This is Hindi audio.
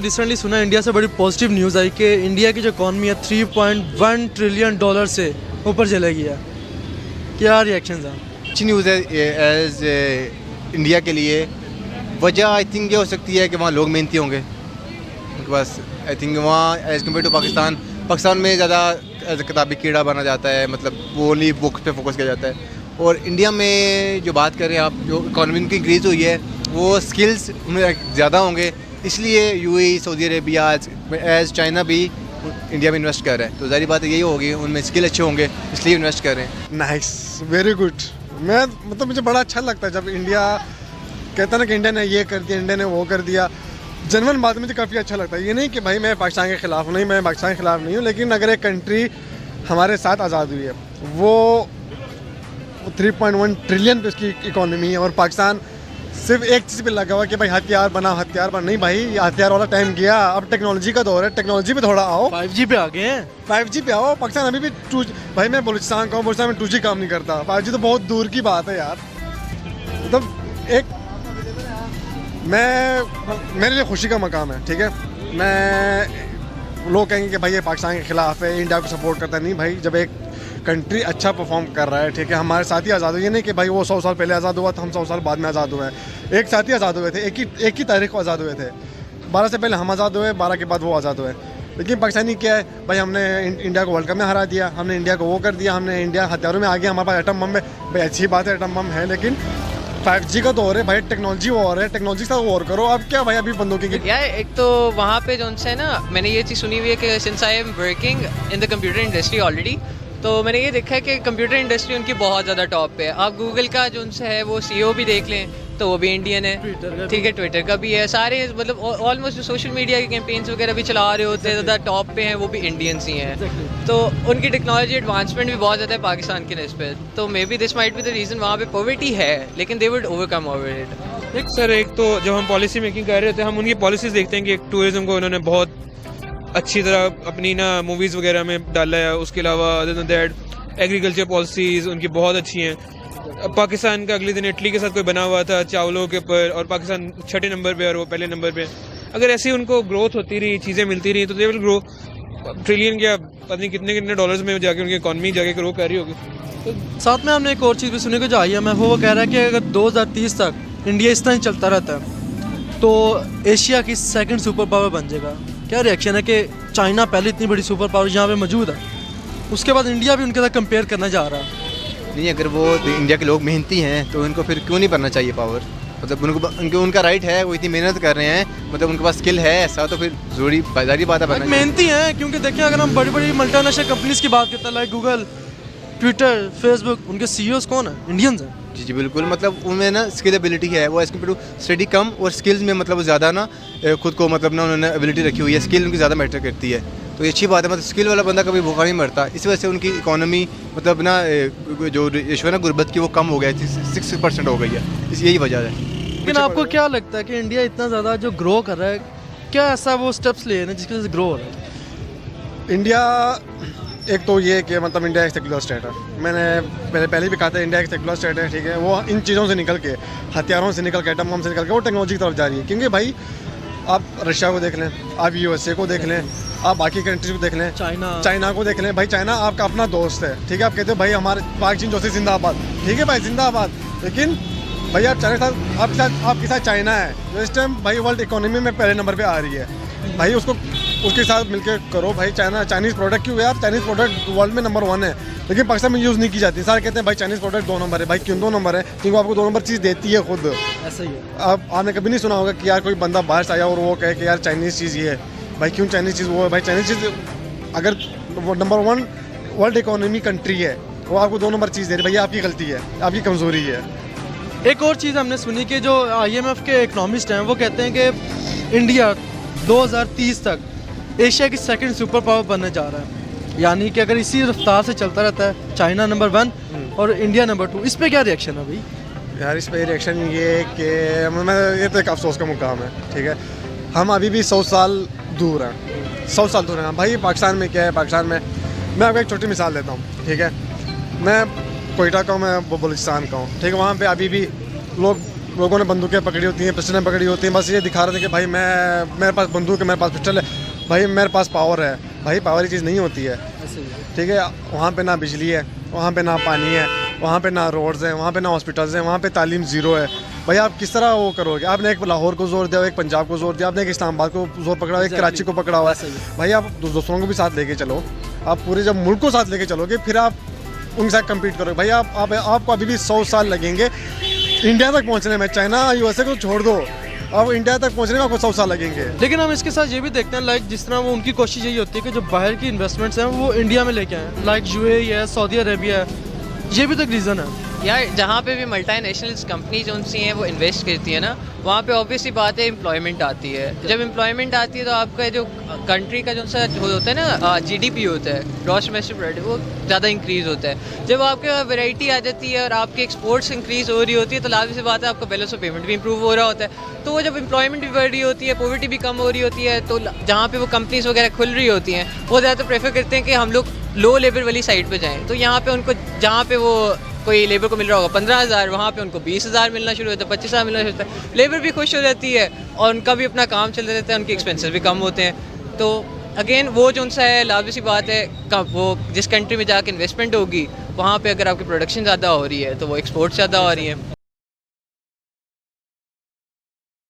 रिसेंटली सुना इंडिया से बड़ी पॉजिटिव न्यूज़ आई कि इंडिया की जो इकॉनमी है 3.1 ट्रिलियन डॉलर से ऊपर चलेगी है। क्या रिएक्शन है? अच्छी न्यूज़ है एज इंडिया के लिए। वजह आई थिंक ये हो सकती है कि वहाँ लोग मेहनती होंगे उनके पास। आई थिंक वहाँ एज़ कम्पेयर टू पाकिस्तान में ज़्यादा किताबी कीड़ा बना जाता है, मतलब वो ओनली बुक्स पे फोकस किया जाता है। और इंडिया में जो बात करें आप, जो इकॉनमी की इंक्रीज़ हुई है वो स्किल्स में ज़्यादा होंगे, इसलिए UAE, Saudi Arabia as China भी इंडिया में इन्वेस्ट कर रहा है। तो ज़ाहिर बात है यही होगी, उनमें स्किल अच्छे होंगे इसलिए इन्वेस्ट कर रहे हैं। Nice, very good. मैं मतलब मुझे बड़ा अच्छा लगता है जब इंडिया कहता है ना कि इंडिया ने ये कर दिया, इंडिया ने वो कर दिया। जनरल बात मुझे काफ़ी अच्छा लगता है। ये नहीं कि भाई मैं पाकिस्तान के ख़िलाफ़ नहीं, मैं पाकिस्तान के ख़िलाफ़ नहीं हूँ, लेकिन अगर एक कंट्री हमारे साथ आज़ाद हुई है, वो 3.1 ट्रिलियन पे उसकी इकॉनमी है, और पाकिस्तान सिर्फ एक चीज़ पे लगा हुआ कि भाई हथियार बना। नहीं भाई, ये हथियार वाला टाइम गया, अब टेक्नोलॉजी का दौर है। टेक्नोलॉजी पे थोड़ा आओ, 5G पे आ गए हैं। 5G पे आओ। पाकिस्तान अभी भी भाई मैं बलूचिस्तान का हूँ, बलूचिस्तान में 2G काम नहीं करता। 5G तो बहुत दूर की बात है यार। मतलब एक मेरे लिए खुशी का मकाम है, ठीक है। लोग कहेंगे कि भाई ये पाकिस्तान के ख़िलाफ़ है, इंडिया को सपोर्ट करता है। नहीं भाई, जब एक कंट्री अच्छा परफॉर्म कर रहा है, ठीक है, हमारे साथ ही आज़ाद हुए। ये नहीं कि भाई वो 100 साल पहले आज़ाद हुआ था, हम 100 साल बाद में आज़ाद हुए हैं। एक साथ ही आज़ाद हुए थे, एक ही तारीख को आज़ाद हुए थे। 12 से पहले हम आज़ाद हुए, 12 के बाद वो आज़ाद हुए। लेकिन पाकिस्तानी क्या है भाई, हमने इंडिया को वर्ल्ड कप में हरा दिया, हमने इंडिया को वो कर दिया, हमने इंडिया हथियारों में आ गया, हमारे पास एटम बम है। भाई अच्छी बात है, एटम बम है, लेकिन 5G का दौर है भाई, टेक्नोलॉजी वॉर है, टेक्नोलॉजी का वॉर करो। अब क्या भाई, अभी बंदूक की यार एक तो वहाँ पे जो है ना, मैंने ये चीज़ सुनी हुई है कि since I am working in the computer industry already, तो मैंने ये देखा है कि कंप्यूटर इंडस्ट्री उनकी बहुत ज़्यादा टॉप पे है। आप गूगल का जो है वो CEO भी देख लें तो वो भी इंडियन है, ठीक है, ट्विटर का भी है। सारे मतलब ऑलमोस्ट जो सोशल मीडिया के कैंपेन्स वगैरह भी चला रहे होते हैं, ज़्यादा टॉप पे हैं, वो भी इंडियंस ही हैं। तो उनकी टेक्नोलॉजी एडवांसमेंट भी बहुत ज़्यादा है पाकिस्तान के निस्बत। तो may be this might be the reason वहाँ पे पॉवर्टी है, लेकिन they would overcome over it. एक तो जब हम पॉलिसी मेकिंग कर रहे थे, हम उनकी पॉलिसीज़ देखते हैं कि टूरिज़्म को उन्होंने बहुत अच्छी तरह अपनी मूवीज़ वगैरह में डाला है। उसके अलावा other than that agriculture policies उनकी बहुत अच्छी हैं। पाकिस्तान का अगले दिन इटली के साथ कोई बना हुआ था चावलों के ऊपर, और पाकिस्तान 6ठे नंबर पे और वो पहले नंबर पे। अगर ऐसी उनको ग्रोथ होती रही, चीज़ें मिलती रही, तो दे विल ग्रो ट्रिलियन क्या पता नहीं कितने डॉलर्स में जाके उनकी इकॉनमी जाके ग्रो कर रही होगी। तो साथ में हमने एक और चीज़ भी सुनी कि जो IMF वो कह रहा है कि अगर 2030 तक इंडिया इस तरह ही चलता रहता है तो एशिया की सेकंड सुपर पावर बन जाएगा। क्या रिएक्शन है कि चाइना पहले इतनी बड़ी सुपर पावर यहाँ पे मौजूद है, उसके बाद इंडिया भी उनके साथ कंपेयर करना जा रहा है? नहीं, अगर वो इंडिया के लोग मेहनती हैं तो उनको फिर क्यों नहीं बनना चाहिए पावर? मतलब उनका राइट है, वो इतनी मेहनत कर रहे हैं, मतलब उनके पास स्किल है ऐसा, तो फिर ज़रूरी बाजारी बात है मेहनती हैं। क्योंकि देखिए, अगर हम बड़ी बड़ी मल्टीनेशनल कंपनीज की बात करते हैं, लाइक गूगल, ट्विटर, फेसबुक, उनके CEOs कौन है? इंडियंस हैं। जी बिल्कुल, मतलब उनमें ना स्किल एबिलिटी है, वो एज कम्पेयर टू स्टडी कम और स्किल्स में मतलब ज़्यादा ना खुद को मतलब ना उन्होंने एबिलिटी रखी हुई है, स्किल उनकी ज़्यादा मैटर करती है। तो ये अच्छी बात है, मतलब स्किल वाला बंदा कभी भूखा नहीं मरता। इस वजह से उनकी इकोनॉमी मतलब ना जो रेशो है ना गुर्बत की, वो कम हो गया है, 6% हो गई है। यही वजह है। लेकिन आपको क्या लगता है कि इंडिया इतना ज़्यादा जो ग्रो कर रहा है, क्या ऐसा वो स्टेप्स ले रहे हैं जिसकी वजह से ग्रो हो रहा है? इंडिया एक तो ये कि मतलब इंडिया एक सेक्युलर स्टेट है। मैंने पहले भी कहा था इंडिया एक सेक्युलर स्टेट है, ठीक है। वो इन चीज़ों से निकल के, हथियारों से निकल के, एटम बम से निकल के, वो टेक्नोलॉजी की तरफ जा रही है। क्योंकि भाई आप रशिया को देख लें, आप USA को देख लें, आप बाकी कंट्रीज को देख लें, चाइना को देख लें। भाई चाइना आपका अपना दोस्त है, ठीक है। आप कहते हो भाई हमारे पाक चीन जोशी जिंदाबाद, ठीक है भाई जिंदाबाद। लेकिन भाई आप चाइना के साथ आपके साथ चाइना है जो इस टाइम भाई वर्ल्ड इकोनॉमी में पहले नंबर पे आ रही है। भाई उसके साथ मिलकर करो भाई। चाइनीज़ प्रोडक्ट क्यों है यार? चाइनीज़ प्रोडक्ट वर्ल्ड में नंबर 1 है, लेकिन पाकिस्तान में यूज़ नहीं की जाती। सारे कहते हैं भाई चाइनीज़ प्रोडक्ट 2 नंबर है। भाई क्यों 2 नंबर है? क्योंकि आपको 2 नंबर चीज़ देती है खुद। ऐसा ही है। आपने कभी नहीं सुना होगा कि यार कोई बंदा बाहर से आया और वो कहे कि यार चाइनीज़ चीज़ ये है। भाई क्यों चाइनीज़ चीज़ वो है? भाई चाइनीज़ चीज़ अगर वो नंबर 1 वर्ल्ड इकोनॉमी कंट्री है, वो आपको 2 नंबर चीज़ दे रही है, भैया आपकी गलती है, आपकी कमज़ोरी है। एक और चीज़ हमने सुनी कि जो IMF के इकोनॉमिस्ट हैं वो कहते हैं कि इंडिया 2030 तक एशिया की सेकंड सुपर पावर बनने जा रहा है। यानी कि अगर इसी रफ्तार से चलता रहता है, चाइना नंबर 1 और इंडिया नंबर 2, इस पे क्या रिएक्शन है भाई? यार इस पे रिएक्शन ये कि ये तो एक अफसोस का मुकाम है, ठीक है। हम अभी भी 100 साल दूर हैं, 100 साल दूर हैं भाई। पाकिस्तान में क्या है, पाकिस्तान में मैं आपको एक छोटी मिसाल देता हूँ, ठीक है। मैं कोयटा का हूँ, मैं बलूचिस्तान का हूँ, ठीक है। वहाँ पे अभी भी लोग लोगों ने बंदूकें पकड़ी होती हैं, पिस्टलें पकड़ी होती हैं, बस ये दिखा रहे थे कि भाई मेरे पास बंदूक है, मेरे पास पिस्टल है, भाई मेरे पास पावर है। भाई पावर की चीज़ नहीं होती है, ठीक है। वहाँ पे ना बिजली है, वहाँ पे ना पानी है, वहाँ पे ना रोड्स हैं, वहाँ पे ना हॉस्पिटल्स हैं, वहाँ पे तालीम ज़ीरो है। भाई आप किस तरह वो करोगे? आपने एक लाहौर को जोर दिया, एक पंजाब को जोर दिया, आपने एक इस्लामाबाद को जोर पकड़ा हुआ, एक कराची को पकड़ा हुआ है। भाई आप दूसरों को भी साथ लेके चलो, आप पूरे जब मुल्क को साथ लेके चलोगे फिर आप उनके साथ कम्पीट करोगे। भाई आपको अभी भी 100 साल लगेंगे इंडिया तक पहुँचने में। चाइना USA को छोड़ दो, अब इंडिया तक पहुँचने में आपको 100 साल लगेंगे। लेकिन हम इसके साथ ये भी देखते हैं लाइक जिस तरह वो उनकी कोशिश यही होती है कि जो बाहर की इन्वेस्टमेंट्स हैं वो इंडिया में लेके आएँ, लाइक UAE है, सऊदी अरेबिया है, ये भी तो एक रीज़न है। यार जहाँ पे भी मल्टीनेशनल कंपनी जो सी हैं वो इन्वेस्ट करती है ना, वहाँ पे ऑब्वियसली बात है एम्प्लॉयमेंट आती है। जब एम्प्लॉयमेंट आती है तो आपका जो कंट्री का जो सा होता है ना GDP होता है, ग्रॉस डोमेस्टिक प्रोडक्ट, वो ज़्यादा इंक्रीज़ होता है। जब आपके वैरायटी आ जाती है और आपके एक्सपोर्ट्स इंक्रीज़ हो रही होती है तो लाजमी सी बात है आपका बैलेंस ऑफ पेमेंट भी इंप्रूव हो रहा होता है। तो वो जब एम्प्लॉयमेंट भी बढ़ रही होती है, पॉवर्टी भी कम हो रही होती है, तो जहाँ पे वो कंपनीज वगैरह खुल रही होती हैं वो ज़्यादा प्रेफर करते हैं कि हम लोग लो लेवल वाली साइड पे जाएं। तो यहाँ पे उनको जहाँ पे वो कोई लेबर को मिल रहा होगा 15,000, वहाँ पे उनको 20,000 मिलना शुरू होता है, 25,000 मिलना शुरू होता है। लेबर भी खुश हो जाती है और उनका भी अपना काम चलता रहता है, उनके एक्सपेंसेस भी कम होते हैं। तो अगेन वो जो सा है लाजमी सी बात है वो जिस कंट्री में जाके इन्वेस्टमेंट होगी वहाँ पे अगर आपकी प्रोडक्शन ज़्यादा हो रही है तो वो एक्सपोर्ट ज़्यादा हो रही है।